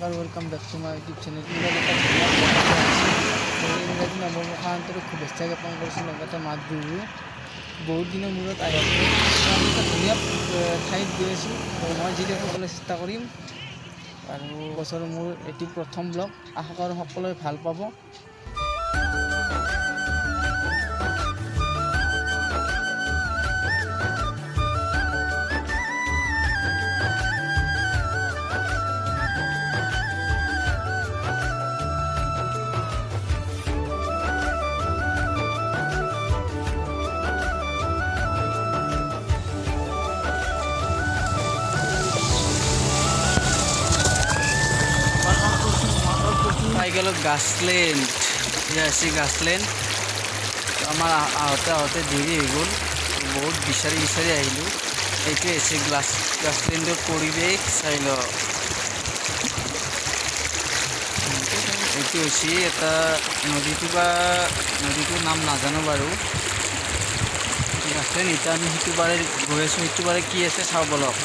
নমস্কাৰ, welcome back to my YouTube channel. ইংৰাজী নৱবৰ্ষান্তৰিক শুভেচ্ছা জ্ঞাপন কৰিছোঁ, লগতে মাঘ বিহু বহুত দিনৰ মূৰত আহি আছোঁ। আমি এটা ধুনীয়া ঠাইত গৈ আছোঁ। মই যি দেখোঁ ক'বলৈ চেষ্টা কৰিম। আৰু বছৰৰ মোৰ এটি প্ৰথম ব্লগ, আশা কৰোঁ সকলোৱে ভাল পাব। পাইগেলত গাছলেণ্ড, আছে গাছলেণ্ড। আমাৰ আহোঁতে দেৰি হৈ গ'ল, বহুত বিচাৰি আহিলোঁ। এইটোৱে আছে গাছলেণ্ডৰ পৰিৱেশ, চাই লওক। এইটো হৈছে এটা নদীটোৰ নাম নাজানো বাৰু। গাছলেণ্ড এতিয়া আমি সিটো পাৰে গৈ আছোঁ, সিটো পাৰে কি আছে চাওঁ বলক।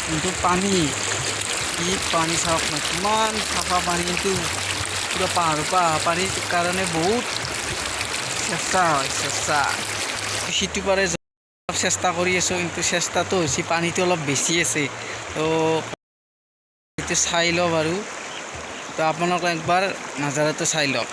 কিন্তু পানী চাওক না, কিমান চাফা পানী। কিন্তু পুৰা পাহাৰৰ পৰা অহা পানীৰ কাৰণে বহুত চেষ্টা হয়। সিটো পাৰে চেষ্টা কৰি আছোঁ, কিন্তু চেষ্টাটো হৈছে পানীটো অলপ বেছি আছে। তো এইটো চাই লওঁ বাৰু। তো আপোনালোক একবাৰ নাজাৰাটো চাই লওক।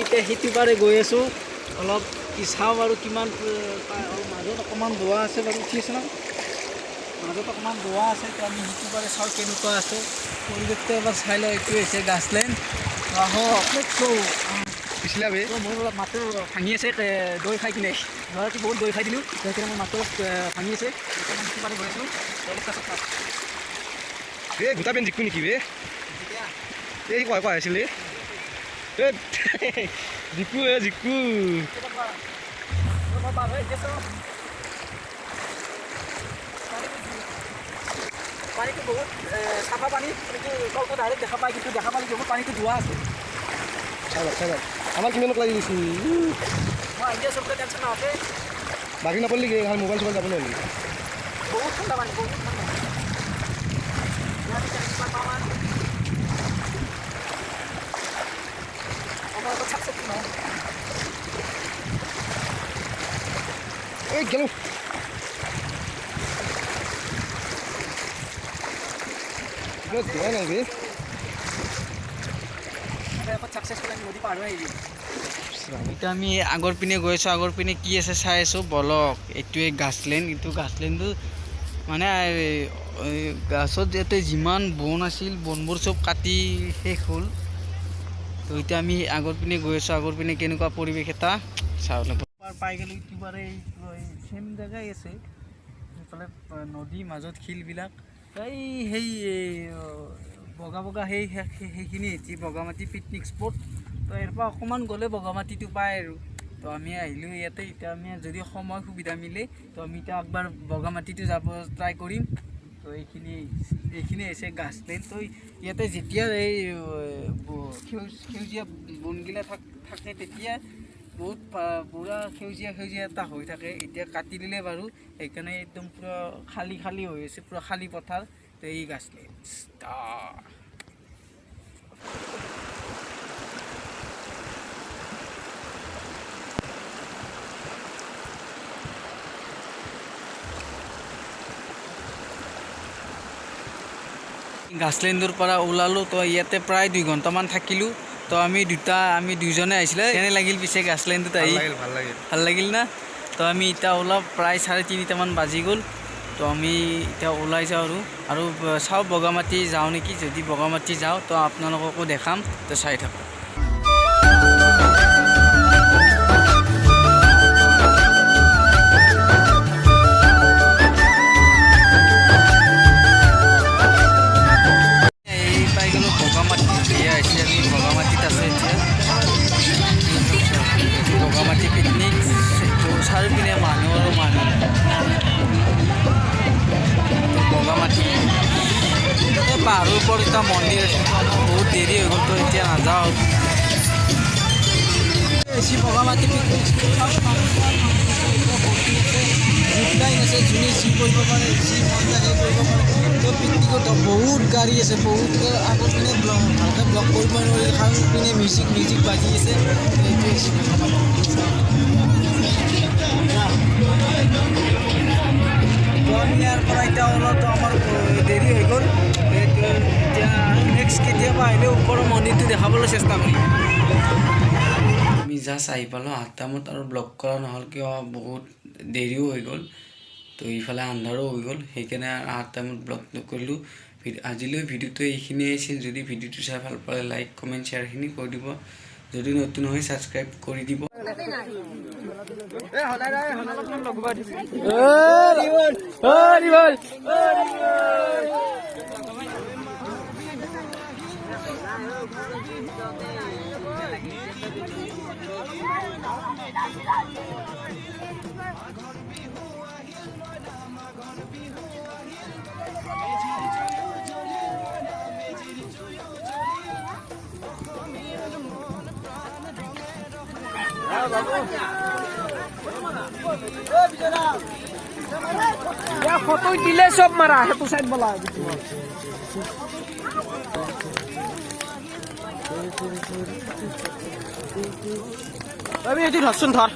এতিয়া সিটো পাৰে গৈ আছোঁ, অলপ চাওঁ বাৰু কিমান মাজত অকণমান দোৱা আছে বাৰু। উঠি আছে ন, মাজত অকণমান দোৱা আছে। তো আমি সিটো পাৰে চাওঁ কেনেকুৱা আছে পৰিৱেশটো এবাৰ চাই লওঁ। এইটো হৈছে গাছলেণ্ড। মোৰ অলপ মাত্ৰ ভাঙি আছে দৈ খাই কিনে। ধৰাটো বহুত দৈ খাই দিলোঁ, সেইকাৰণে মোৰ মাত্ৰ ভাঙি আছে। সিটো পাৰে গৈ আছোঁ। গোটা পেন জিকু নেকি বে? এই কোৱা আছিলে জিকু পানীটো বহুত চাফা পানী, কিন্তু তলটো ডাইৰেক্ট দেখা পায়, কিন্তু দেখা পালে বহুত পানীটো ধোৱা আছে। আমাৰ কিমানক লাগি গৈছে? মই আহি আছোঁ, টেনশ্যন নাথাকে। বাকী নাপালি কি মোবাইল চোবাইল যাব নোৱাৰিলি? বহুত ঠাণ্ডা পানী, বহুত ঠাণ্ডা। এই গেলো ধোৱা নাই বে। এতিয়া আমি আগৰ পিনে গৈ আছোঁ, আগৰ পিনে কি আছে চাই আছোঁ বলক। এইটোৱে গাছলেণ্ড। কিন্তু গাছলেণ্ডটো মানে গাছত ইয়াতে যিমান বন আছিল, বনবোৰ চব কাটি শেষ হ'ল। তো এতিয়া আমি আগৰ পিনে গৈ আছোঁ, আগৰ পিনে কেনেকুৱা পৰিৱেশ এটা চাওঁ। পাই গ'লোঁ ইটোবাৰে চেম জেগাই আছে। সেইফালে নদীৰ মাজত শিলবিলাক, সেই বগা সেইখিনি হৈছে বগামাটি পিকনিক স্পট। তো ইয়াৰ পৰা অকণমান গ'লে বগামাটিটো পায় আৰু। তো আমি আহিলোঁ ইয়াতে। এতিয়া আমি যদি সময় সুবিধা মিলে, তো আমি এতিয়া একবাৰ বগামাটিটো যাব ট্ৰাই কৰিম। তো এইখিনি হৈছে গাছলেণ্ড। তো ইয়াতে যেতিয়া এই সেউজীয়া বনগিলা থাকে, তেতিয়া বহুত পুৰা সেউজীয়া এটা হৈ থাকে। এতিয়া কাটি দিলে বাৰু, সেইকাৰণে একদম পূৰা খালী হৈ আছে, পূৰা খালী পথাৰ। তো এই গাছলেণ্ড গাছলেণ্ডৰ পৰা ওলালোঁ। তো ইয়াতে প্ৰায় 2 ঘণ্টামান থাকিলোঁ। তো আমি দুইজনে আহিছিলে। কেনে লাগিল পিছে গাছলেণ্ডত আহি? ভাল লাগিল না? তো আমি এতিয়া অলপ প্ৰায় 3:30মান বাজি গ'ল। তো আমি এতিয়া ওলাই যাওঁ আৰু চাওঁ বগামাটি যাওঁ নেকি। যদি বগামাটি যাওঁ, তো আপোনালোককো দেখাম। তো চাই থাকক। বগামাটি পিকনিক, চাৰিওপিনে মানুহ আৰু মানুহ। বগামাটি পাহাৰৰ ওপৰত এটা মন্দিৰ আছে, বহুত দেৰি হৈ গ'ল। তো এতিয়া নাযাওঁ। বেছি বগামাটি পিকনিক জিপ লাইন আছে, যোনে যি কৰিব পাৰে, যি মন যায় সেই কৰিব পাৰে। তো পিকনিকত বহুত গাড়ী আছে, বহুত আগত পিনে ভালকৈ ব্লক কৰিব নোৱাৰি, কাৰণ পিনে মিউজিক বাজি আছে। এইটোৱে হৈছে তো আমি ইয়াৰ পৰা এতিয়া অলপ আমাৰ দেৰি হৈ গ'ল। এইটো এতিয়া নেক্সট কেতিয়াবা আহিলে ওপৰৰ মন্দিৰটো দেখাবলৈ চেষ্টা কৰিম। আমি জাষ্ট আহি পালোঁ 8টামানত, আৰু ব্লক কৰা নহ'ল কিয় বহুত দেৰিও হৈ গ'ল। তো ইফালে আন্ধাৰো হৈ গ'ল, সেইকাৰণে 8টামানত ব্লক নকৰিলোঁ। আজিলৈ ভিডিঅ'টো এইখিনিয়ে আছিল। যদি ভিডিঅ'টো চাই ভাল পালে লাইক কমেণ্ট শ্বেয়াৰখিনি কৰি দিব। যদি নতুন হয় ছাবস্ক্ৰাইব কৰি দিব। ফটো দিলে চব মাৰা সেইটো চাইড বলা এইটো ধৰচোন ধৰ